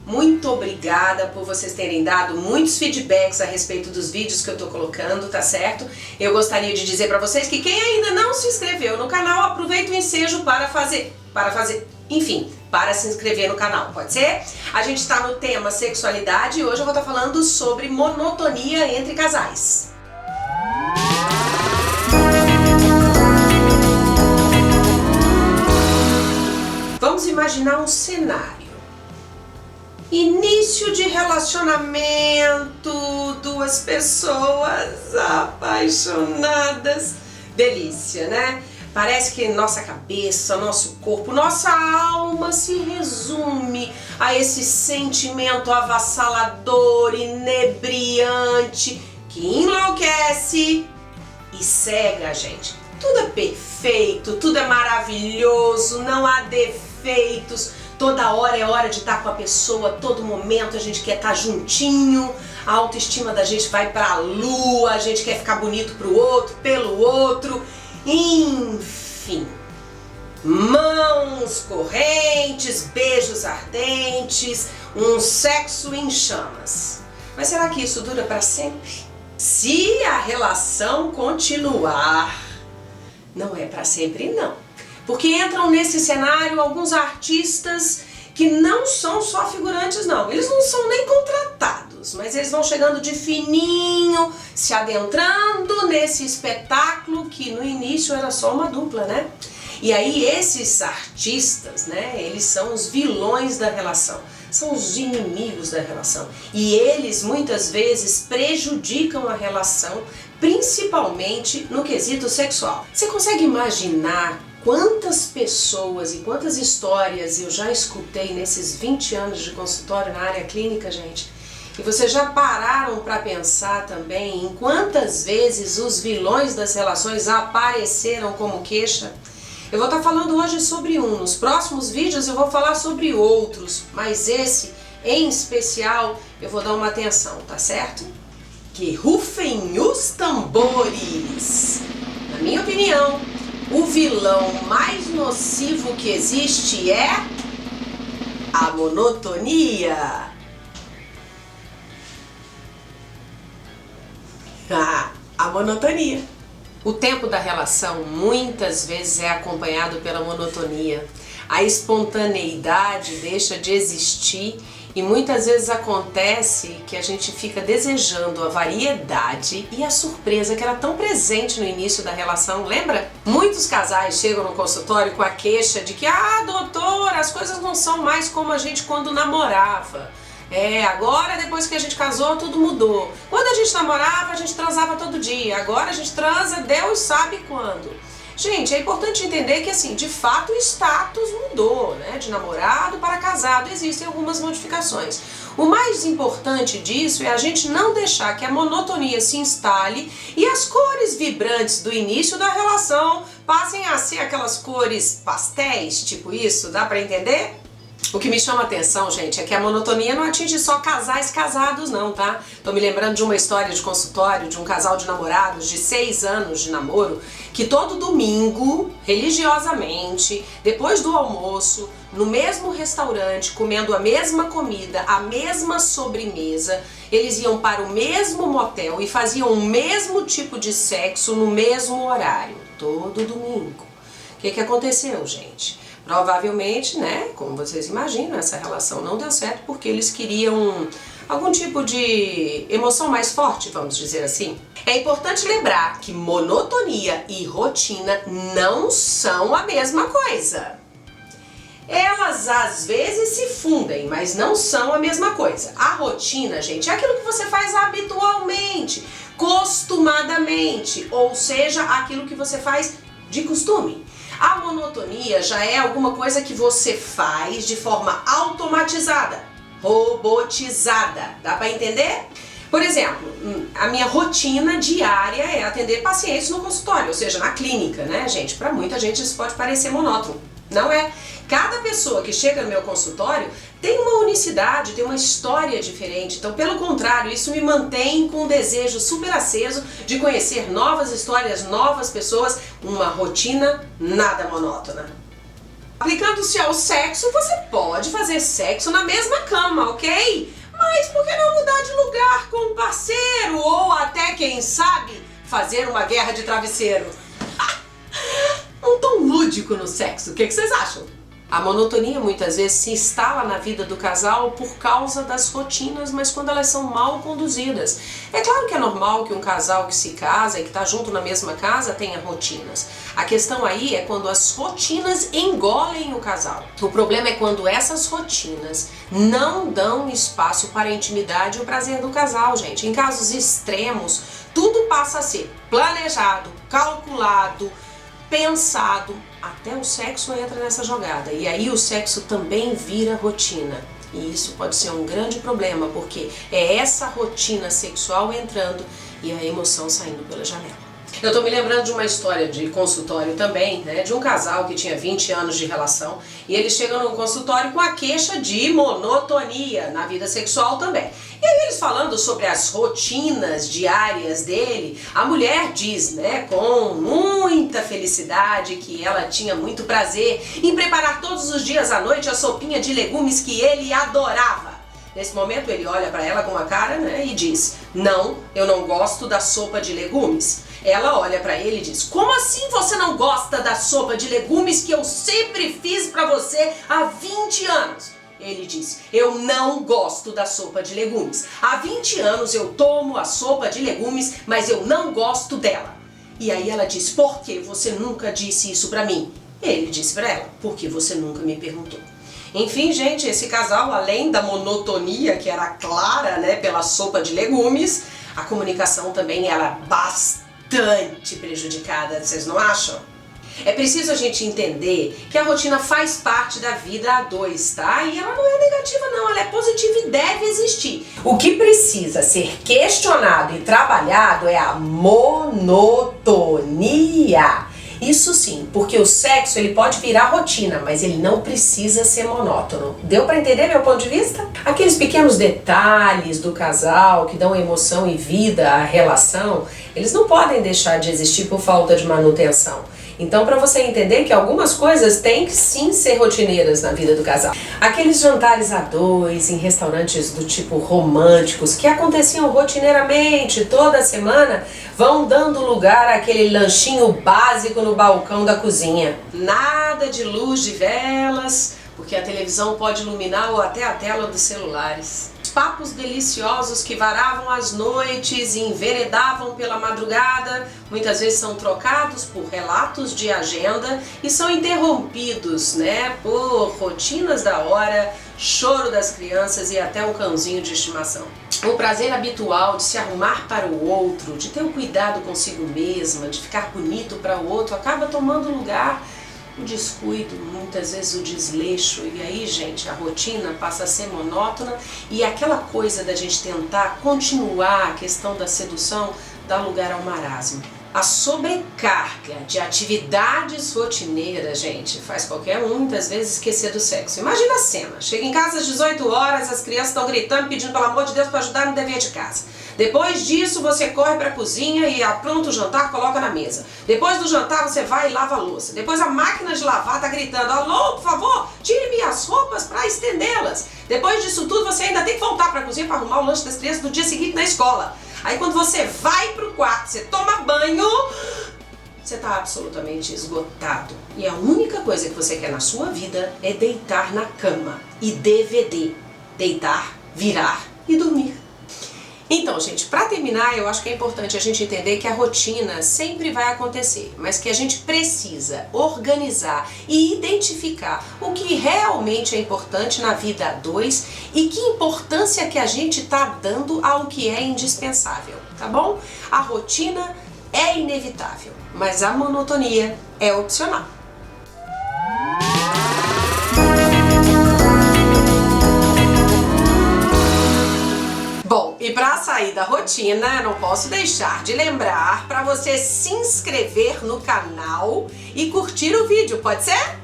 Muito obrigada por vocês terem dado muitos feedbacks a respeito dos vídeos que eu tô colocando, tá certo? Eu gostaria de dizer pra vocês que quem ainda não se inscreveu no canal, aproveita o ensejo para se inscrever no canal, pode ser? A gente tá no tema sexualidade e hoje eu vou estar falando sobre monotonia entre casais. Vamos imaginar um cenário. Início de relacionamento, duas pessoas apaixonadas. Delícia, né? Parece que nossa cabeça, nosso corpo, nossa alma se resume a esse sentimento avassalador, inebriante, que enlouquece e cega a gente. Tudo é perfeito, tudo é maravilhoso, não há defeitos. Toda hora é hora de estar com a pessoa, todo momento a gente quer estar juntinho, a autoestima da gente vai pra lua, a gente quer ficar bonito pro outro, pelo outro, enfim. Mãos correntes, beijos ardentes, um sexo em chamas. Mas será que isso dura pra sempre? Se a relação continuar, não é pra sempre não. Porque entram nesse cenário alguns artistas que não são só figurantes não, eles não são nem contratados, mas eles vão chegando de fininho, se adentrando nesse espetáculo que no início era só uma dupla, né? E aí esses artistas, né, eles são os vilões da relação, são os inimigos da relação. E eles muitas vezes prejudicam a relação, principalmente no quesito sexual. Você consegue imaginar quantas pessoas e quantas histórias eu já escutei nesses 20 anos de consultório na área clínica, gente? E vocês já pararam para pensar também em quantas vezes os vilões das relações apareceram como queixa? Eu vou estar falando hoje sobre um, nos próximos vídeos eu vou falar sobre outros, mas esse em especial eu vou dar uma atenção, tá certo? Que rufem os tambores! Na minha opinião, o vilão mais nocivo que existe é a monotonia. A monotonia. O tempo da relação muitas vezes é acompanhado pela monotonia. A espontaneidade deixa de existir e muitas vezes acontece que a gente fica desejando a variedade e a surpresa que era tão presente no início da relação, lembra? Muitos casais chegam no consultório com a queixa de que doutor, as coisas não são mais como a gente quando namorava. Agora depois que a gente casou tudo mudou. Quando a gente namorava a gente transava todo dia, agora a gente transa Deus sabe quando. Gente, é importante entender que assim, de fato o status mudou, né? De namorado para casado, existem algumas modificações. O mais importante disso é a gente não deixar que a monotonia se instale e as cores vibrantes do início da relação passem a ser aquelas cores pastéis, tipo isso, dá pra entender? O que me chama a atenção, gente, é que a monotonia não atinge só casais casados não, tá? Tô me lembrando de uma história de consultório de um casal de namorados de 6 anos de namoro que todo domingo, religiosamente, depois do almoço, no mesmo restaurante, comendo a mesma comida, a mesma sobremesa, eles iam para o mesmo motel e faziam o mesmo tipo de sexo no mesmo horário, todo domingo. O que aconteceu, gente? Provavelmente, né, como vocês imaginam, essa relação não deu certo porque eles queriam algum tipo de emoção mais forte, vamos dizer assim. É importante lembrar que monotonia e rotina não são a mesma coisa. Elas às vezes se fundem, mas não são a mesma coisa. A rotina, gente, é aquilo que você faz habitualmente, costumadamente, ou seja, aquilo que você faz de costume. A monotonia já é alguma coisa que você faz de forma automatizada, robotizada. Dá pra entender? Por exemplo, a minha rotina diária é atender pacientes no consultório, ou seja, na clínica, né, gente? Pra muita gente isso pode parecer monótono. Não é. Cada pessoa que chega no meu consultório tem uma unicidade, tem uma história diferente. Então, pelo contrário, isso me mantém com um desejo super aceso de conhecer novas histórias, novas pessoas, uma rotina nada monótona. Aplicando-se ao sexo, você pode fazer sexo na mesma cama, ok? Mas por que não mudar de lugar com um parceiro? Ou até, quem sabe, fazer uma guerra de travesseiro? Um tom lúdico no sexo, o que vocês acham? A monotonia muitas vezes se instala na vida do casal por causa das rotinas, mas quando elas são mal conduzidas. É claro que é normal que um casal que se casa e que está junto na mesma casa tenha rotinas. A questão aí é quando as rotinas engolem o casal. O problema é quando essas rotinas não dão espaço para a intimidade e o prazer do casal, gente. Em casos extremos, tudo passa a ser planejado, calculado, pensado. Até o sexo entra nessa jogada e aí o sexo também vira rotina. E isso pode ser um grande problema, porque é essa rotina sexual entrando e a emoção saindo pela janela. Eu tô me lembrando de uma história de consultório também, né, de um casal que tinha 20 anos de relação e eles chegam no consultório com a queixa de monotonia na vida sexual também. E aí eles falando sobre as rotinas diárias dele, a mulher diz, né, com muita felicidade que ela tinha muito prazer em preparar todos os dias à noite a sopinha de legumes que ele adorava. Nesse momento ele olha para ela com uma cara, né, e diz: "Não, eu não gosto da sopa de legumes." Ela olha para ele e diz: "Como assim você não gosta da sopa de legumes que eu sempre fiz para você há 20 anos?" Ele diz: "Eu não gosto da sopa de legumes. Há 20 anos eu tomo a sopa de legumes, mas eu não gosto dela." E aí ela diz: "Por que você nunca disse isso para mim?" Ele disse para ela: "Porque você nunca me perguntou." Enfim, gente, esse casal, além da monotonia que era clara, né, pela sopa de legumes, a comunicação também era bastante prejudicada, vocês não acham? É preciso a gente entender que a rotina faz parte da vida a dois, tá? E ela não é negativa não, ela é positiva e deve existir. O que precisa ser questionado e trabalhado é a monotonia. Isso sim, porque o sexo ele pode virar rotina, mas ele não precisa ser monótono. Deu pra entender meu ponto de vista? Aqueles pequenos detalhes do casal que dão emoção e vida à relação, eles não podem deixar de existir por falta de manutenção. Então, para você entender que algumas coisas têm que sim ser rotineiras na vida do casal. Aqueles jantares a dois em restaurantes do tipo românticos que aconteciam rotineiramente toda semana vão dando lugar àquele lanchinho básico no balcão da cozinha. Nada de luz de velas, porque a televisão pode iluminar ou até a tela dos celulares. Papos deliciosos que varavam as noites e enveredavam pela madrugada, muitas vezes são trocados por relatos de agenda e são interrompidos, né, por rotinas da hora, choro das crianças e até um cãozinho de estimação. O prazer habitual de se arrumar para o outro, de ter o cuidado consigo mesma, de ficar bonito para o outro, acaba tomando lugar o descuido, muitas vezes o desleixo, e aí, gente, a rotina passa a ser monótona e aquela coisa da gente tentar continuar a questão da sedução dá lugar ao marasmo. A sobrecarga de atividades rotineiras, gente, faz qualquer um muitas vezes esquecer do sexo. Imagina a cena, chega em casa às 18 horas, as crianças estão gritando, pedindo pelo amor de Deus para ajudar no dever de casa. Depois disso você corre para a cozinha e apronta o jantar, coloca na mesa. Depois do jantar você vai e lava a louça. Depois a máquina de lavar está gritando: "Alô, por favor, tire minhas roupas para estendê-las." Depois disso tudo você ainda tem que voltar para a cozinha para arrumar o lanche das crianças do dia seguinte na escola. Aí quando você vai pro quarto, você toma banho, você tá absolutamente esgotado. E a única coisa que você quer na sua vida é deitar na cama e DVD. Deitar, virar e dormir. Então, gente, para terminar, eu acho que é importante a gente entender que a rotina sempre vai acontecer, mas que a gente precisa organizar e identificar o que realmente é importante na vida a dois e que importância que a gente tá dando ao que é indispensável, tá bom? A rotina é inevitável, mas a monotonia é opcional. Bom, e para sair da rotina, eu não posso deixar de lembrar para você se inscrever no canal e curtir o vídeo, pode ser?